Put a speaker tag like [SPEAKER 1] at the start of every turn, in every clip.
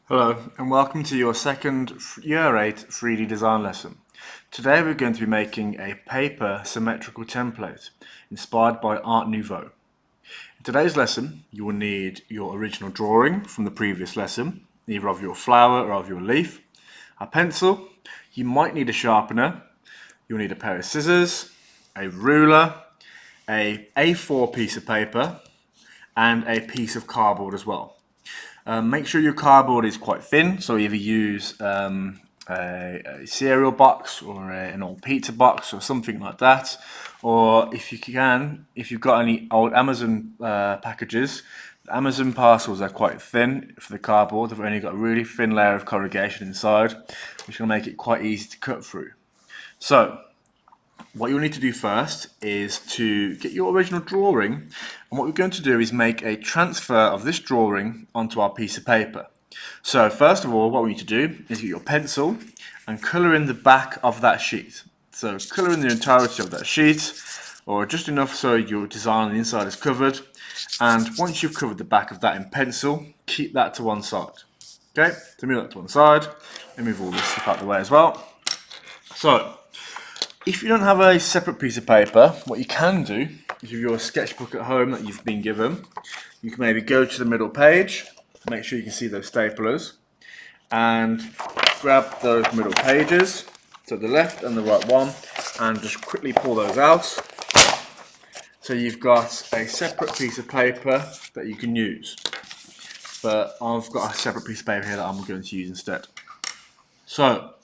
[SPEAKER 1] Hello and welcome to your second Year 8 3D design lesson. Today we're going to be making a paper symmetrical template inspired by Art Nouveau. In today's lesson you will need your original drawing from the previous lesson, either of your flower or of your leaf, a pencil, you might need a sharpener, you'll need a pair of scissors, a ruler, a A4 piece of paper and a piece of cardboard as well. Make sure your cardboard is quite thin, so either use a cereal box or an old pizza box or something like that, or if you've got any old Amazon packages, the Amazon parcels are quite thin for the cardboard. They've only got a really thin layer of corrugation inside, which will make it quite easy to cut through. So what you'll need to do first is to get your original drawing, and what we're going to do is make a transfer of this drawing onto our piece of paper. So first of all, what we need to do is get your pencil and colour in the back of that sheet. So colour in the entirety of that sheet, or just enough so your design on the inside is covered, and once you've covered the back of that in pencil, keep that to one side. Okay, so move that to one side, and move all this stuff out of the way as well. So if you don't have a separate piece of paper, what you can do is with your sketchbook at home that you've been given, you can maybe go to the middle page, make sure you can see those staplers, and grab those middle pages, so the left and the right one, and just quickly pull those out. So you've got a separate piece of paper that you can use. But I've got a separate piece of paper here that I'm going to use instead. So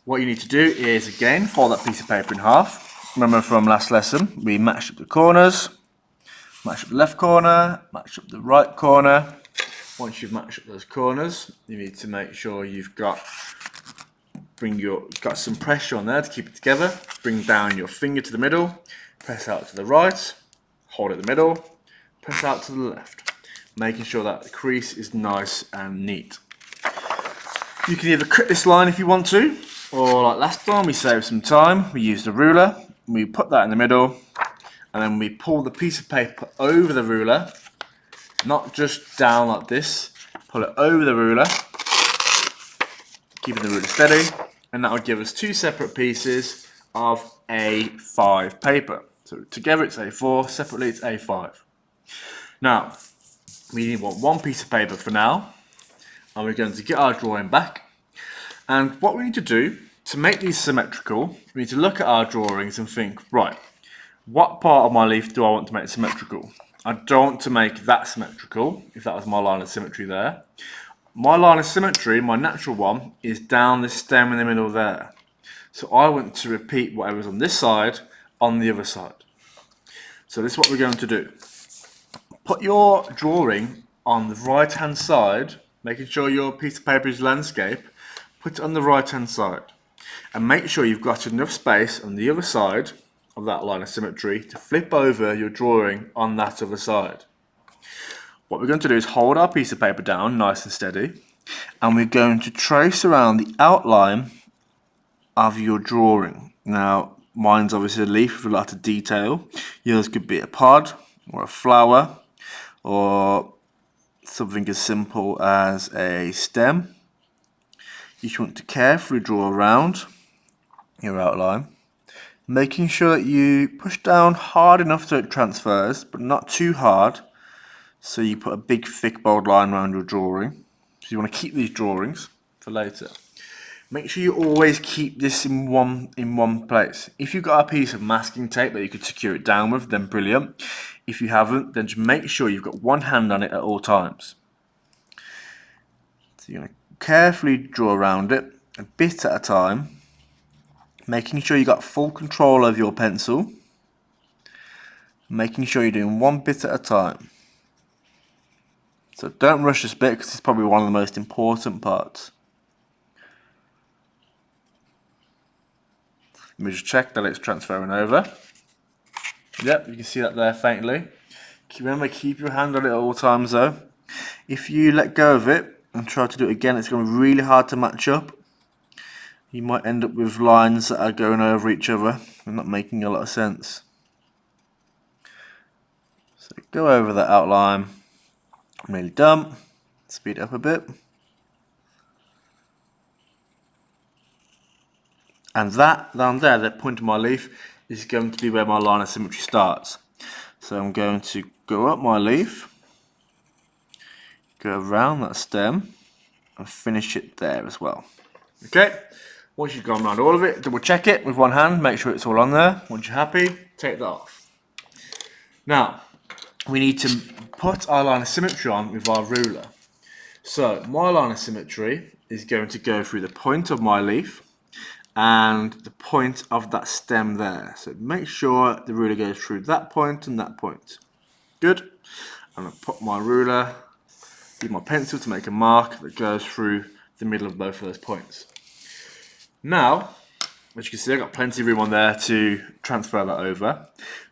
[SPEAKER 1] what you need to do is, again, fold that piece of paper in half. Remember from last lesson, we matched up the corners, match up the left corner, match up the right corner. Once you've matched up those corners, you need to make sure you've got some pressure on there to keep it together. Bring down your finger to the middle, press out to the right, hold it in the middle, press out to the left, making sure that the crease is nice and neat. You can either cut this line if you want to, or like last time, we saved some time. We used a ruler, we put that in the middle, and then we pull the piece of paper over the ruler, not just down like this, pull it over the ruler, keeping the ruler steady, and that will give us two separate pieces of A5 paper. So together it's A4, separately it's A5. Now, we want one piece of paper for now, and we're going to get our drawing back. And what we need to do to make these symmetrical, we need to look at our drawings and think, right, what part of my leaf do I want to make symmetrical? I don't want to make that symmetrical, if that was my line of symmetry there. My line of symmetry, my natural one, is down the stem in the middle there. So I want to repeat whatever's on this side, on the other side. So this is what we're going to do. Put your drawing on the right hand side, making sure your piece of paper is landscape. Put it on the right hand side and make sure you've got enough space on the other side of that line of symmetry to flip over your drawing on that other side. What we're going to do is hold our piece of paper down nice and steady, and we're going to trace around the outline of your drawing. Now mine's obviously a leaf with a lot of detail. Yours could be a pod or a flower or something as simple as a stem. You just want to carefully draw around your outline, making sure that you push down hard enough so it transfers, but not too hard, so you put a big thick bold line around your drawing. So you want to keep these drawings for later. Make sure you always keep this in one place. If you've got a piece of masking tape that you could secure it down with, then brilliant. If you haven't, then just make sure you've got one hand on it at all times. So you're going to carefully draw around it, a bit at a time, making sure you got full control of your pencil, making sure you're doing one bit at a time. So don't rush this bit because it's probably one of the most important parts. Let me just check that it's transferring over. Yep, you can see that there faintly. Remember, keep your hand on it at all times though. If you let go of it and try to do it again, it's going to be really hard to match up. You might end up with lines that are going over each other and not making a lot of sense. So go over that outline. I'm nearly done. Speed it up a bit. And that down there, that point of my leaf, is going to be where my line of symmetry starts. So I'm going to go up my leaf, go around that stem, and finish it there as well. Okay, once you've gone around all of it, double check it with one hand, make sure it's all on there. Once you're happy, take that off. Now, we need to put our line of symmetry on with our ruler. So, my line of symmetry is going to go through the point of my leaf and the point of that stem there. So make sure the ruler goes through that point and that point. Good. I'm going to put my ruler, use my pencil to make a mark that goes through the middle of both of those points. Now, as you can see, I've got plenty of room on there to transfer that over.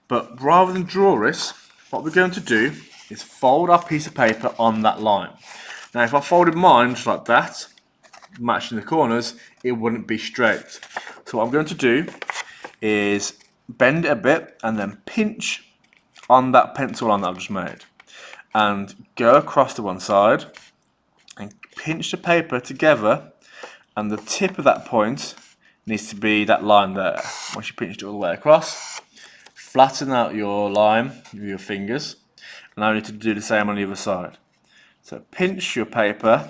[SPEAKER 1] But rather than draw this, what we're going to do is fold our piece of paper on that line. Now, if I folded mine just like that, matching the corners, it wouldn't be straight. So what I'm going to do is bend it a bit and then pinch on that pencil line that I've just made. And go across to one side and pinch the paper together, and the tip of that point needs to be that line there. Once you pinch it all the way across, flatten out your line with your fingers. And now you need to do the same on the other side. So pinch your paper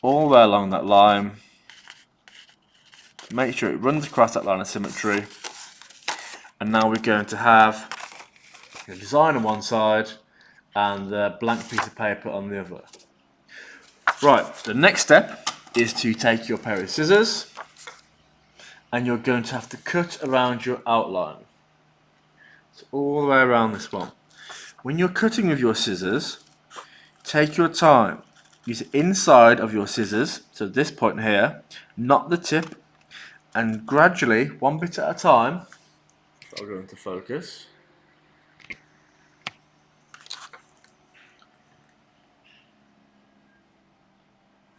[SPEAKER 1] all the way along that line. Make sure it runs across that line of symmetry. And now we're going to have a design on one side and the blank piece of paper on the other. Right, the next step is to take your pair of scissors and you're going to have to cut around your outline. So all the way around this one. When you're cutting with your scissors, take your time. Use the inside of your scissors, so this point here, not the tip, and gradually, one bit at a time, I'll go into focus.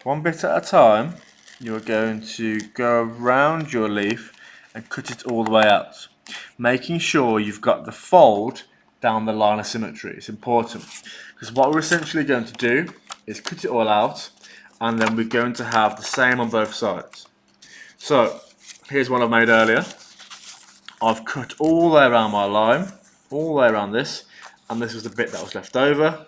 [SPEAKER 1] One bit at a time, you're going to go around your leaf and cut it all the way out, making sure you've got the fold down the line of symmetry. It's important, because what we're essentially going to do is cut it all out, and then we're going to have the same on both sides. So, here's one I made earlier. I've cut all the way around my line, all the way around this, and this was the bit that was left over.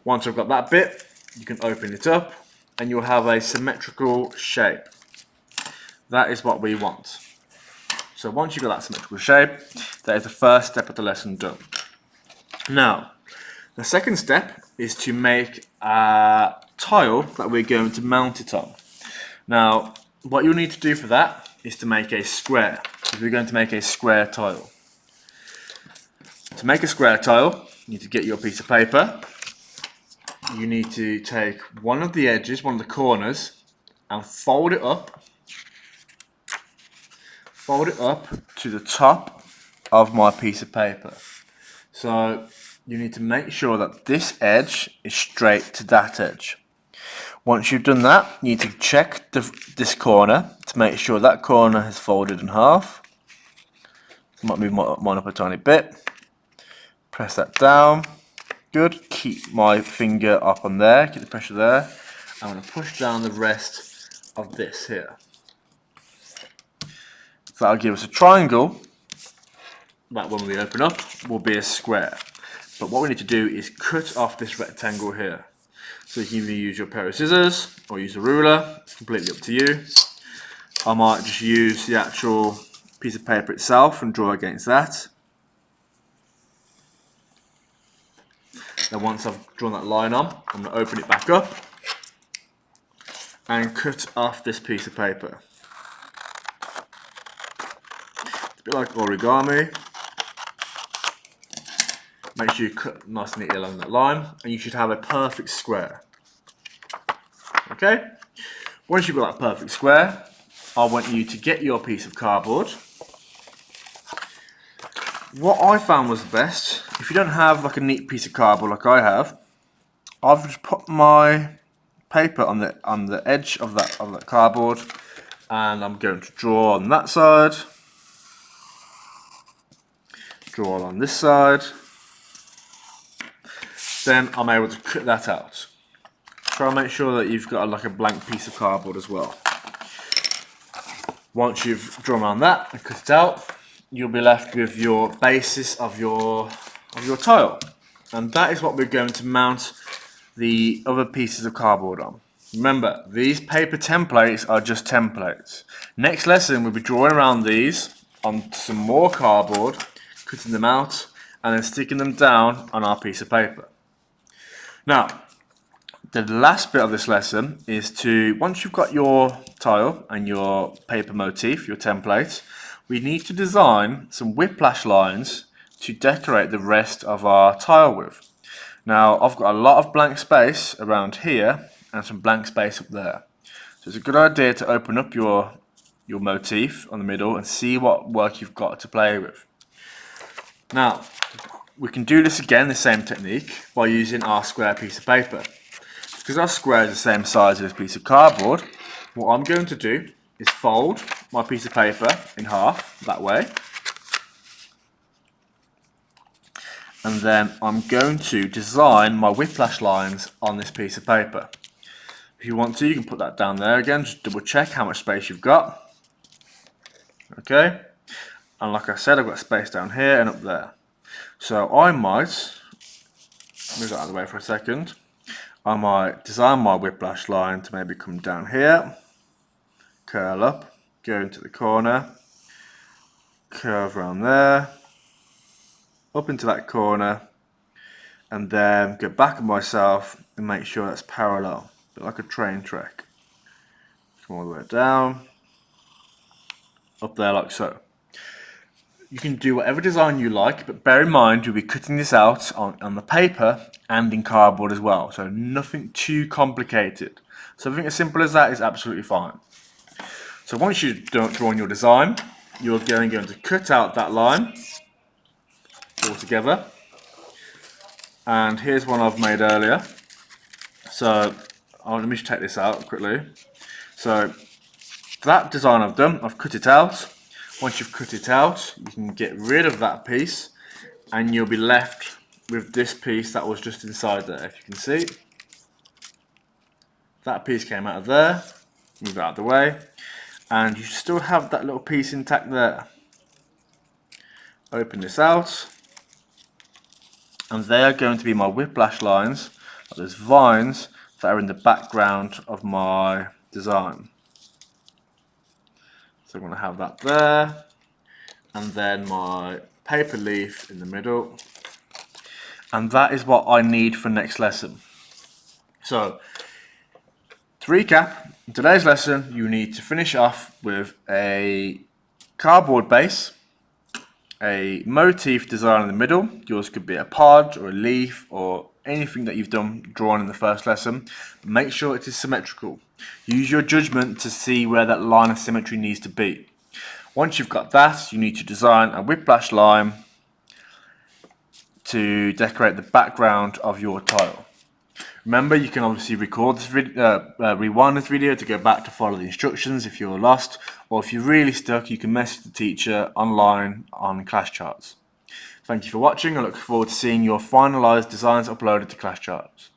[SPEAKER 1] Once I've got that bit, you can open it up, and you'll have a symmetrical shape. That is what we want. So once you've got that symmetrical shape, that is the first step of the lesson done. Now, the second step is to make a tile that we're going to mount it on. Now, what you'll need to do for that is to make a square. So we're going to make a square tile. To make a square tile, you need to get your piece of paper. You need to take one of the edges, one of the corners, and fold it up. Fold it up to the top of my piece of paper. So you need to make sure that this edge is straight to that edge. Once you've done that, you need to check this corner to make sure that corner is folded in half. I might move mine up a tiny bit. Press that down. Good. Keep my finger up on there. Keep the pressure there. I'm going to push down the rest of this here. So that'll give us a triangle. That when we open up will be a square. But what we need to do is cut off this rectangle here. So you can either use your pair of scissors or use a ruler. It's completely up to you. I might just use the actual piece of paper itself and draw against that. Then once I've drawn that line on, I'm going to open it back up and cut off this piece of paper. It's a bit like origami. Make sure you cut nice and neatly along that line, and you should have a perfect square. Okay? Once you've got that perfect square, I want you to get your piece of cardboard. What I found was the best, if you don't have like a neat piece of cardboard like I have, I've just put my paper on the edge of that cardboard, and I'm going to draw on that side, draw on this side. Then I'm able to cut that out. Try and make sure that you've got like a blank piece of cardboard as well. Once you've drawn around that and cut it out, you'll be left with your basis of your tile. And that is what we're going to mount the other pieces of cardboard on. Remember, these paper templates are just templates. Next lesson, we'll be drawing around these on some more cardboard, cutting them out, and then sticking them down on our piece of paper. Now, the last bit of this lesson is to, once you've got your tile and your paper motif, your template, we need to design some whiplash lines to decorate the rest of our tile with. Now, I've got a lot of blank space around here and some blank space up there. So it's a good idea to open up your motif on the middle and see what work you've got to play with. Now, we can do this again, the same technique, by using our square piece of paper. Because our square is the same size as this piece of cardboard, what I'm going to do is fold my piece of paper in half, that way. And then I'm going to design my whiplash lines on this piece of paper. If you want to, you can put that down there again, just double check how much space you've got. Okay, and like I said, I've got space down here and up there. So I might, move that out of the way for a second, I might design my whiplash line to maybe come down here, curl up, go into the corner, curve around there, up into that corner, and then go back on myself and make sure that's parallel, a bit like a train track. Come all the way down, up there like so. You can do whatever design you like, but bear in mind you'll be cutting this out on the paper and in cardboard as well, so nothing too complicated. Something as simple as that is absolutely fine. So once you've drawn your design, you're going to cut out that line all together. And here's one I've made earlier. So let me just take this out quickly. So that design I've done, I've cut it out. Once you've cut it out, you can get rid of that piece and you'll be left with this piece that was just inside there. If you can see, that piece came out of there, move it out of the way, and you still have that little piece intact there. Open this out, and they are going to be my whiplash lines, those vines that are in the background of my design. So I'm going to have that there, and then my paper leaf in the middle, and that is what I need for next lesson. So to recap, in today's lesson you need to finish off with a cardboard base, a motif design in the middle. Yours could be a pod or a leaf or anything that you've drawn in the first lesson. Make sure it is symmetrical. Use your judgment to see where that line of symmetry needs to be. Once you've got that, you need to design a whiplash line to decorate the background of your tile. Remember, you can obviously record this video, rewind this video to go back to follow the instructions if you're lost, or if you're really stuck, you can message the teacher online on class charts. Thank you for watching. I look forward to seeing your finalised designs uploaded to class charts.